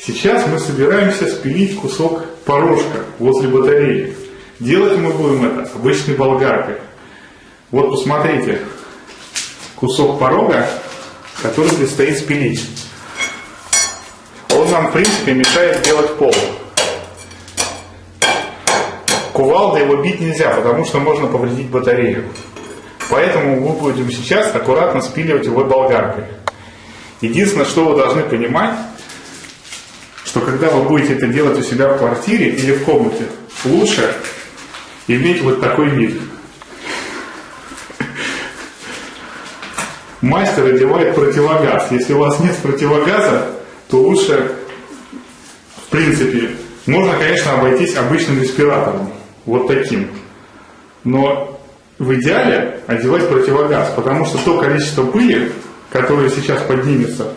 Сейчас мы собираемся спилить кусок порожка возле батареи. Делать мы будем это обычной болгаркой. Вот посмотрите, кусок порога, который предстоит спилить. Он нам, в принципе, мешает делать пол. Кувалдой его бить нельзя, потому что можно повредить батарею. Поэтому мы будем сейчас аккуратно спиливать его болгаркой. Единственное, что вы должны понимать, что когда вы будете это делать у себя в квартире или в комнате, лучше иметь вот такой вид. Мастер одевает противогаз. Если у вас нет противогаза, то лучше, в принципе, можно, конечно, обойтись обычным респиратором, вот таким. Но в идеале одевать противогаз, потому что то количество пыли, которое сейчас поднимется,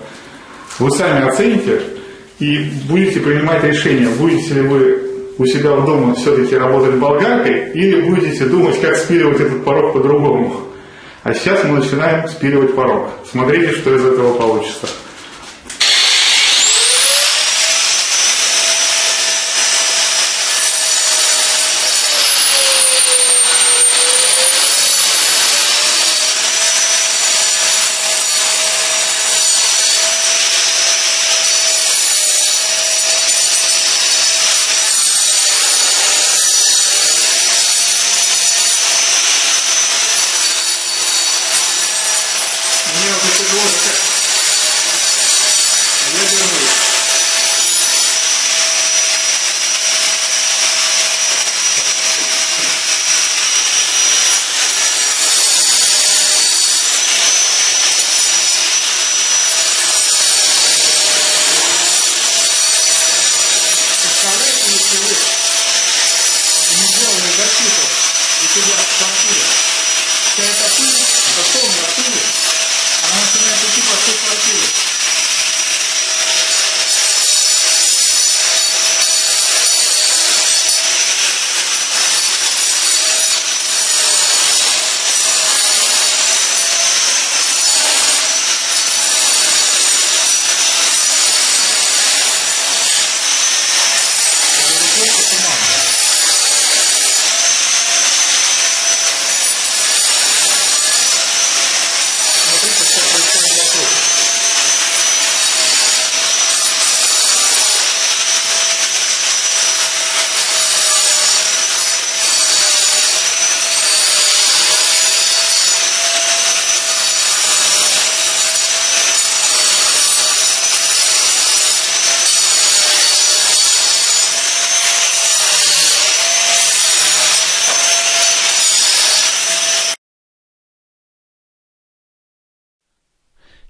вы сами оцените и будете принимать решение, будете ли вы у себя в доме все-таки работать болгаркой или будете думать, как спиливать этот порог по-другому. А сейчас мы начинаем спиливать порог. Смотрите, что из этого получится. Мне вот это ложка. Я держу. Представляете, если вы не сделали защиту у себя в квартире, вся эта пыль, это тонна пыли, она начинает идти по всей квартире. Это не просто туман. Смотрите, что происходит вокруг.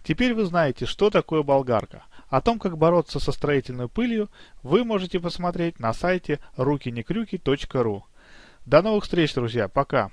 Теперь вы знаете, что такое болгарка. О том, как бороться со строительной пылью, вы можете посмотреть на сайте рукинекрюки.ру. До новых встреч, друзья. Пока.